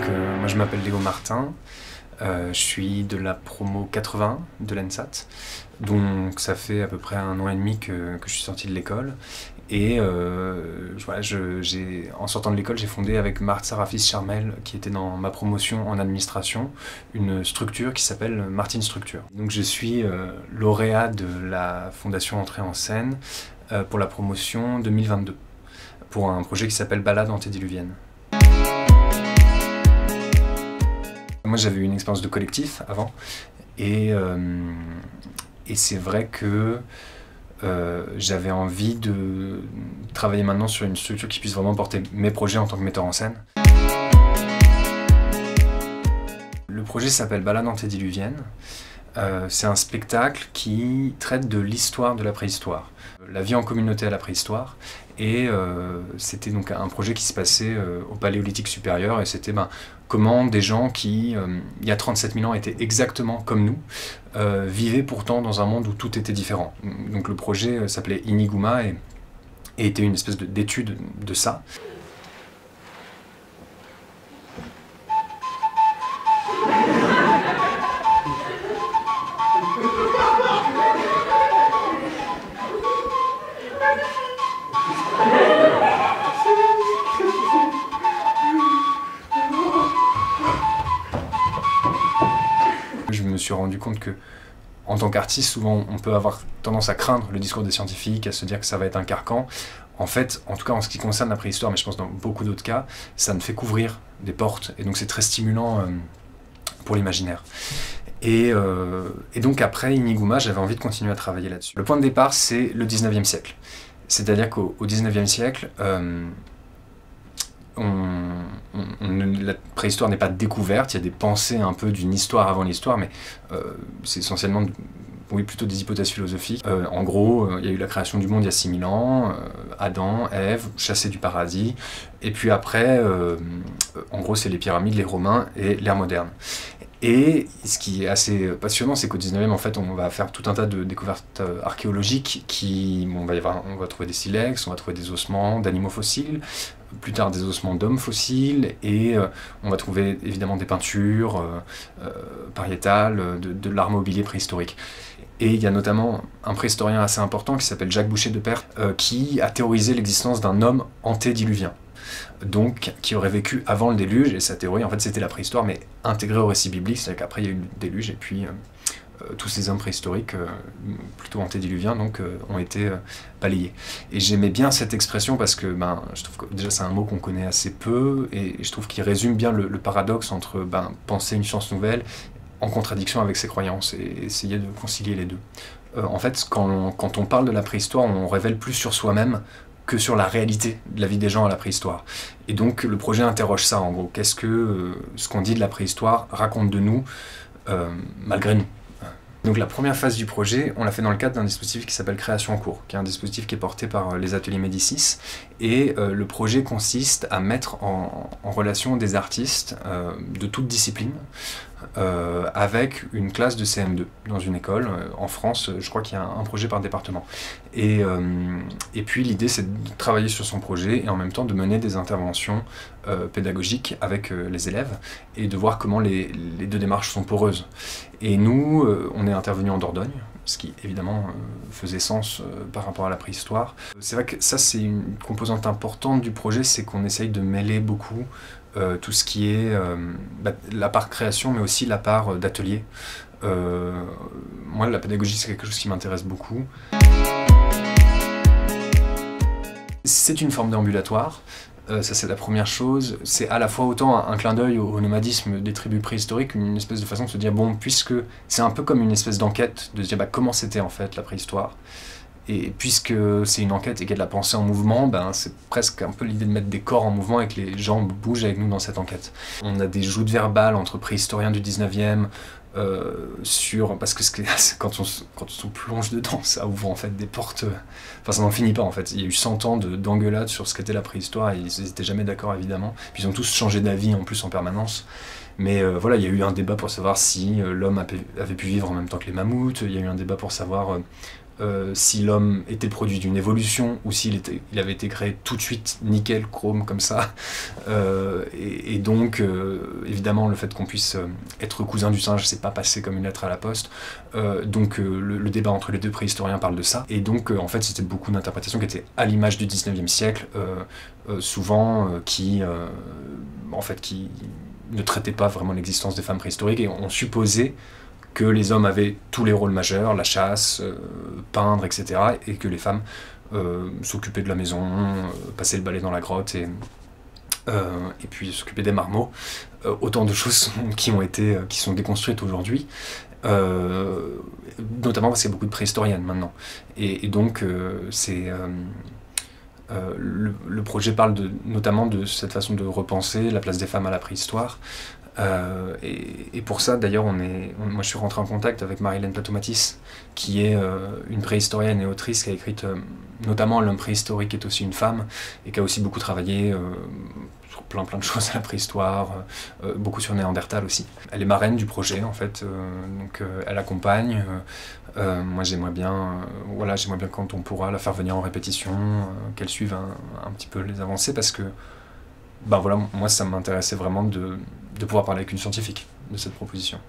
Moi je m'appelle Léo Martin, je suis de la promo 80 de l'ENSAT, donc ça fait à peu près 1 an et demi que je suis sorti de l'école. Et voilà, en sortant de l'école, j'ai fondé avec Marthe Sarafis Charmel, qui était dans ma promotion en administration, une structure qui s'appelle Martin Structure. Donc je suis lauréat de la Fondation Entrée en scène pour la promotion 2022, pour un projet qui s'appelle Balade antédiluvienne. Moi j'avais eu une expérience de collectif avant, et c'est vrai que j'avais envie de travailler maintenant sur une structure qui puisse vraiment porter mes projets en tant que metteur en scène. Le projet s'appelle Balade antédiluvienne. C'est un spectacle qui traite de l'histoire de la préhistoire, la vie en communauté à la préhistoire, et c'était donc un projet qui se passait au Paléolithique supérieur, et c'était comment des gens qui, il y a 37 000 ans, étaient exactement comme nous, vivaient pourtant dans un monde où tout était différent. Donc le projet s'appelait Iniguma et était une espèce d'étude de ça. Je me suis rendu compte que, en tant qu'artiste, souvent on peut avoir tendance à craindre le discours des scientifiques, à se dire que ça va être un carcan. En fait, en tout cas en ce qui concerne la préhistoire, mais je pense dans beaucoup d'autres cas, ça ne fait qu'ouvrir des portes, et donc c'est très stimulant pour l'imaginaire. Et donc après Iniguma, j'avais envie de continuer à travailler là-dessus. Le point de départ, c'est le 19e siècle. C'est-à-dire qu'au 19e siècle, la préhistoire n'est pas découverte, il y a des pensées un peu d'une histoire avant l'histoire, mais c'est essentiellement plutôt des hypothèses philosophiques. En gros, il y a eu la création du monde il y a 6000 ans, Adam, Ève, chassés du paradis, et puis après, en gros, c'est les pyramides, les Romains et l'ère moderne. Et ce qui est assez passionnant, c'est qu'au 19e, en fait, on va faire tout un tas de découvertes archéologiques on va trouver des silex, on va trouver des ossements d'animaux fossiles, plus tard des ossements d'hommes fossiles, et on va trouver évidemment des peintures pariétales, de l'art mobilier préhistorique. Et il y a notamment un préhistorien assez important qui s'appelle Jacques Boucher de Perthes, qui a théorisé l'existence d'un homme antédiluvien, donc qui aurait vécu avant le déluge, et sa théorie en fait c'était la préhistoire mais intégrée au récit biblique, c'est-à-dire qu'après il y a eu le déluge et puis tous ces hommes préhistoriques, plutôt antédiluviens, donc ont été balayés. Et j'aimais bien cette expression parce que je trouve que déjà c'est un mot qu'on connaît assez peu, et je trouve qu'il résume bien le paradoxe entre penser une science nouvelle en contradiction avec ses croyances et essayer de concilier les deux. En fait, quand on parle de la préhistoire, on révèle plus sur soi-même que sur la réalité de la vie des gens à la préhistoire. Et donc le projet interroge ça en gros. Qu'est-ce que ce qu'on dit de la préhistoire raconte de nous, malgré nous? Donc la première phase du projet, on l'a fait dans le cadre d'un dispositif qui s'appelle Création en cours, qui est un dispositif qui est porté par les ateliers Médicis, et le projet consiste à mettre en relation des artistes de toute discipline avec une classe de CM2 dans une école. En France, je crois qu'il y a un projet par département. Et puis l'idée c'est de travailler sur son projet et en même temps de mener des interventions pédagogiques avec les élèves et de voir comment les deux démarches sont poreuses. Et nous, on est intervenu en Dordogne, ce qui évidemment faisait sens par rapport à la préhistoire. C'est vrai que ça c'est une composante importante du projet, c'est qu'on essaye de mêler beaucoup tout ce qui est la part création mais aussi la part d'atelier. Moi la pédagogie c'est quelque chose qui m'intéresse beaucoup. C'est une forme d'ambulatoire. Ça c'est la première chose, c'est à la fois autant un clin d'œil au nomadisme des tribus préhistoriques, une espèce de façon de se dire bon, puisque c'est un peu comme une espèce d'enquête, de se dire comment c'était en fait la préhistoire, et puisque c'est une enquête et qu'il y a de la pensée en mouvement, c'est presque un peu l'idée de mettre des corps en mouvement et que les gens bougent avec nous dans cette enquête. On a des joutes verbales entre préhistoriens du 19e, parce que quand on plonge dedans, ça ouvre en fait des portes, enfin ça n'en finit pas en fait. Il y a eu 100 ans d'engueulades sur ce qu'était la préhistoire et ils n'étaient jamais d'accord évidemment, puis ils ont tous changé d'avis en plus en permanence. Mais voilà, il y a eu un débat pour savoir si l'homme avait pu vivre en même temps que les mammouths, il y a eu un débat pour savoir si l'homme était le produit d'une évolution ou il avait été créé tout de suite nickel, chrome, comme ça. Et donc, évidemment, le fait qu'on puisse être cousin du singe, c'est pas passé comme une lettre à la poste. Donc, le débat entre les deux préhistoriens parle de ça. Et donc, en fait, c'était beaucoup d'interprétations qui étaient à l'image du 19e siècle, souvent qui ne traitaient pas vraiment l'existence des femmes préhistoriques, et on supposait que les hommes avaient tous les rôles majeurs, la chasse, peindre, etc., et que les femmes s'occupaient de la maison, passaient le balai dans la grotte, et puis s'occupaient des marmots. Autant de choses qui sont déconstruites aujourd'hui, notamment parce qu'il y a beaucoup de préhistoriennes maintenant. Et donc, le projet parle notamment de cette façon de repenser la place des femmes à la préhistoire. Et pour ça, d'ailleurs, moi je suis rentré en contact avec Marie-Hélène Plateau-Mathis, qui est une préhistorienne et autrice qui a écrit notamment L'homme préhistorique est aussi une femme, et qui a aussi beaucoup travaillé sur plein de choses à la préhistoire, beaucoup sur Néandertal aussi. Elle est marraine du projet, en fait, donc elle accompagne. Moi j'aimerais bien quand on pourra la faire venir en répétition, qu'elle suive un petit peu les avancées, parce que moi ça m'intéressait vraiment de pouvoir parler avec une scientifique de cette proposition.